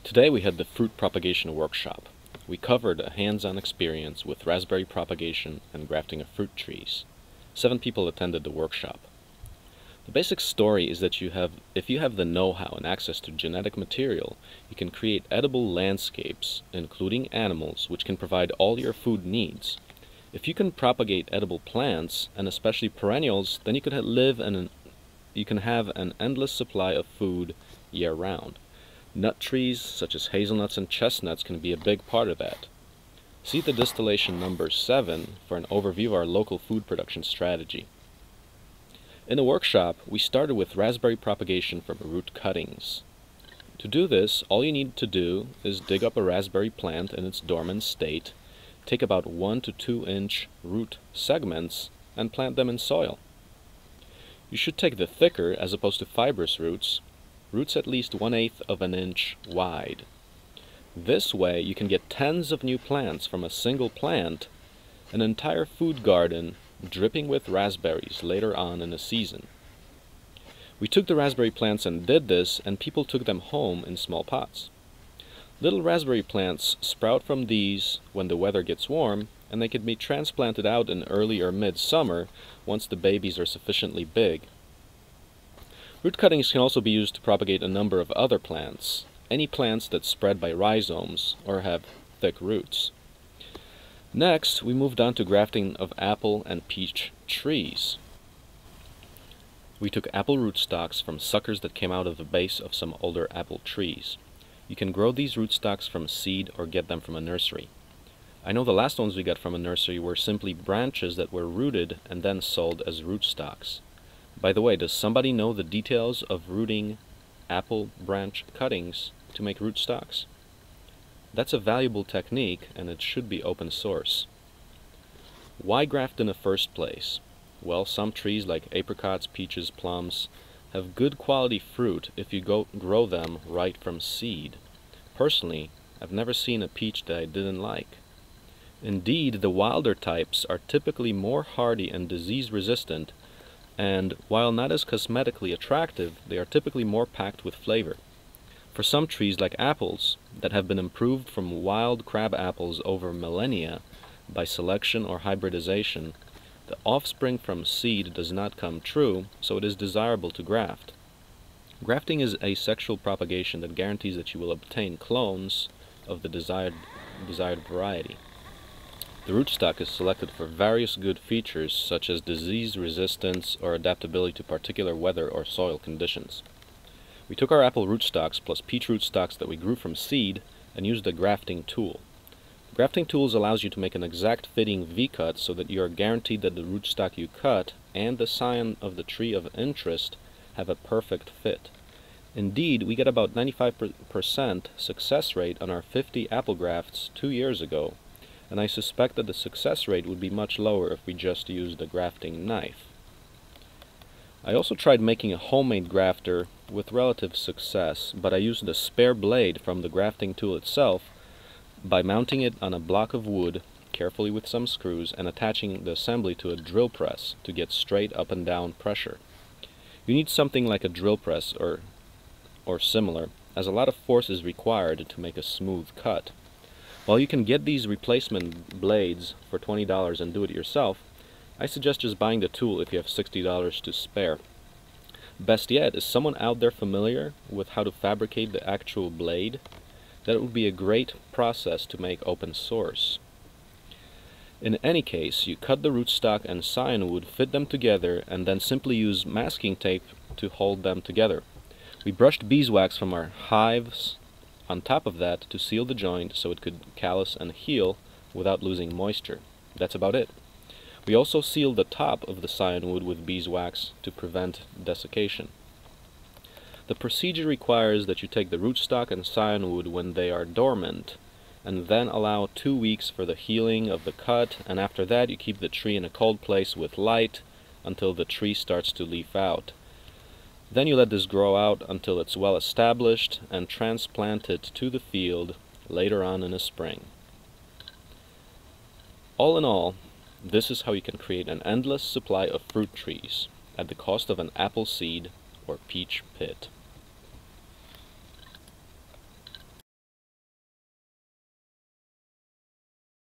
Today we had the fruit propagation workshop. We covered a hands-on experience with raspberry propagation and grafting of fruit trees. 7 people attended the workshop. The basic story is that if you have the know-how and access to genetic material, you can create edible landscapes, including animals, which can provide all your food needs. If you can propagate edible plants, and especially perennials, then you can have an endless supply of food year-round. Nut trees, such as hazelnuts and chestnuts, can be a big part of that. See the distillation number 7 for an overview of our local food production strategy. In the workshop, we started with raspberry propagation from root cuttings. To do this, all you need to do is dig up a raspberry plant in its dormant state, take about 1 to 2 inch root segments, and plant them in soil. You should take the thicker as opposed to fibrous roots at least 1/8 of an inch wide. This way you can get tens of new plants from a single plant, an entire food garden dripping with raspberries later on in the season. We took the raspberry plants and did this, and people took them home in small pots. Little raspberry plants sprout from these when the weather gets warm, and they can be transplanted out in early or mid-summer once the babies are sufficiently big. Root cuttings can also be used to propagate a number of other plants, any plants that spread by rhizomes or have thick roots. Next, we moved on to grafting of apple and peach trees. We took apple rootstocks from suckers that came out of the base of some older apple trees. You can grow these rootstocks from seed or get them from a nursery. I know the last ones we got from a nursery were simply branches that were rooted and then sold as rootstocks. By the way, does somebody know the details of rooting apple branch cuttings to make rootstocks? That's a valuable technique, and it should be open source. Why graft in the first place? Well, some trees like apricots, peaches, plums have good quality fruit if you grow them right from seed. Personally, I've never seen a peach that I didn't like. Indeed, the wilder types are typically more hardy and disease resistant, and while not as cosmetically attractive, they are typically more packed with flavor. For some trees like apples that have been improved from wild crab apples over millennia by selection or hybridization, the offspring from seed does not come true, so it is desirable to graft. Grafting is asexual propagation that guarantees that you will obtain clones of the desired variety. The rootstock is selected for various good features such as disease resistance or adaptability to particular weather or soil conditions. We took our apple rootstocks plus peach rootstocks that we grew from seed and used the grafting tool. The grafting tool allows you to make an exact fitting V-cut so that you are guaranteed that the rootstock you cut and the scion of the tree of interest have a perfect fit. Indeed, we get about 95% success rate on our 50 apple grafts 2 years ago, and I suspect that the success rate would be much lower if we just used a grafting knife. I also tried making a homemade grafter with relative success, but I used a spare blade from the grafting tool itself by mounting it on a block of wood carefully with some screws and attaching the assembly to a drill press to get straight up and down pressure. You need something like a drill press or similar, as a lot of force is required to make a smooth cut. While you can get these replacement blades for $20 and do it yourself, I suggest just buying the tool if you have $60 to spare. Best yet, is someone out there familiar with how to fabricate the actual blade? That would be a great process to make open source. In any case, you cut the rootstock and scion wood, fit them together, and then simply use masking tape to hold them together. We brushed beeswax from our hives on top of that to seal the joint so it could callus and heal without losing moisture. That's about it. We also sealed the top of the scion wood with beeswax to prevent desiccation. The procedure requires that you take the rootstock and scion wood when they are dormant, and then allow 2 weeks for the healing of the cut, and after that you keep the tree in a cold place with light until the tree starts to leaf out. Then you let this grow out until it's well established and transplant it to the field later on in the spring. All in all, this is how you can create an endless supply of fruit trees at the cost of an apple seed or peach pit.